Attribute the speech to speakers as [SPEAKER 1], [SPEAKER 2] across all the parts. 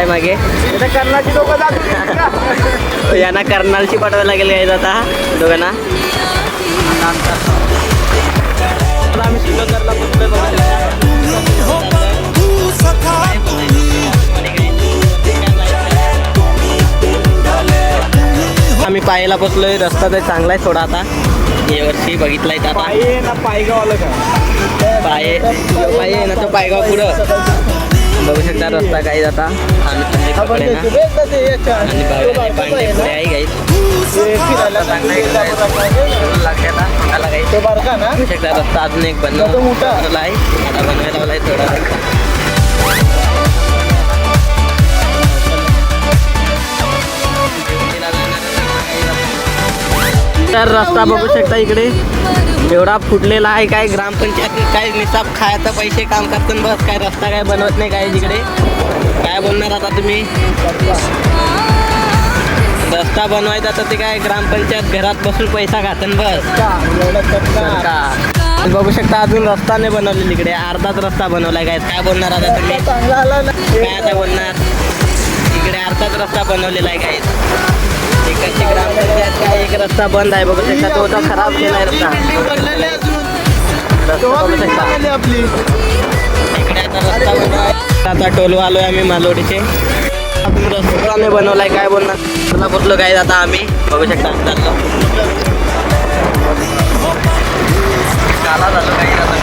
[SPEAKER 1] आहे मागे.
[SPEAKER 2] कर्नाची दोघं जातो.
[SPEAKER 1] यांना कर्नालची पाठवायला लागेल गाईज आता दोघांना. आम्ही श्रीनगरला आम्ही पायला बसलोय. रस्ता तर चांगला आहे थोडा आता या वर्षी बघितलाय आता.
[SPEAKER 2] पायगाव आलं का
[SPEAKER 1] पाय आहे ना तो पायगाव पुढं बघू शकता रस्ता काही जाता. आम्ही कपडे ना आणि पांडे पुढे आहे गाई. बघू शकता रस्ता अजून एक बनवला आहे. आता बनवायला मला थोडा तर रस्ता बघू शकता इकडे एवढा फुटलेला आहे. काय ग्रामपंचायत काय निसाब खायचा पैसे काम करतात बस. काय रस्ता काय बनवत नाही काय तिकडे. काय बोलणार आता तुम्ही. रस्ता बनवायचा तर ते काय ग्रामपंचायत घरात बसून पैसा खातात बस. बघू शकता अजून रस्ता नाही बनवलेला इकडे. अर्धाच रस्ता बनवलाय काय. काय बोलणार आता तुम्ही. काय आता बोलणार. इकडे अर्धाच रस्ता बनवलेला आहे काय. इकडची ग्रामपंचायत काय एक रस्ता बंद आहे बघू शकता. तो तर खराब केला आहे रस्ता. बघू शकता इकडे आता रस्ता बनवाय. आता टोलू आलोय आम्ही मालवडीचे. अजून रस्ता नाही बनवलाय काय बोलणार. तुला बसलो काय आता आम्ही बघू शकता चाललो. काला झालो काही आता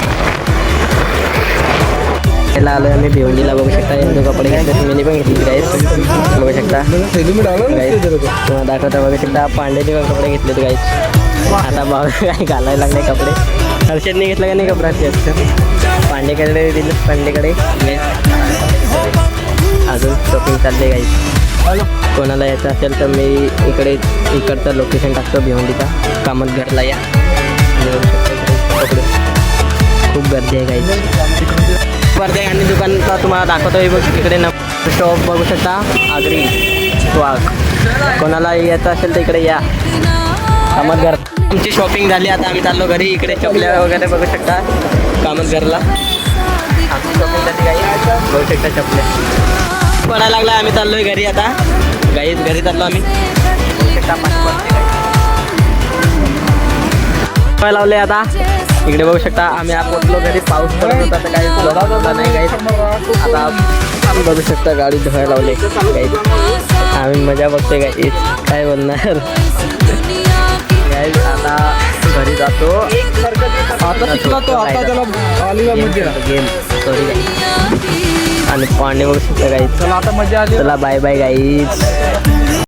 [SPEAKER 1] याला आलोय आम्ही भिवंडीला. बघू शकता यांचे कपडे घेतले. मी पण घेतली गाईस बघू शकता. तुम्हाला दाखवता बघू शकता पांड्याचे पण कपडे घेतलेत गाईस. आता बघ काय घालायला लागले कपडे. हर्षदने घेतलं का नाही कपड्याचे पांडेकडे दिले. पांडेकडे अजून शॉपिंग चालते गाईस. कोणाला यायचं असेल तर मी इकडचं लोकेशन टाकतो भिवंडीचा. कामत घरला या. कपडे खूप गर्दी आहे गाईस. प्रत्येक आणि दुकानचा तुम्हाला दाखवतोय बघ. इकडे शॉप बघू शकता आगरी वाघ. कोणाला यायचं असेल तर इकडे या कामत घर. आमची शॉपिंग झाली आता आम्ही चाललो घरी. इकडे चपल्या वगैरे बघू शकता कामत घरला. आमची शॉपिंग झाली काही बघू शकता चपल्या पडायला लागला. आम्ही चाललोय घरी आता घरी चाललो आम्ही. लावले आता इकडे बघू शकता आम्ही पोचलो घरी. पाऊस पडत होता तर काही होता नाही काही. आता आम्ही बघू शकता गाडी धुवायला लावले काही. आम्ही मजा बघतोय काही. काय बोलणार काही. आता घरी जातो. आता शिकला तो. आता त्याला गेम सॉरी काही. आणि पाणी बघू शकता काही. चला आता मजा आली. चला बाय बाय गाईज.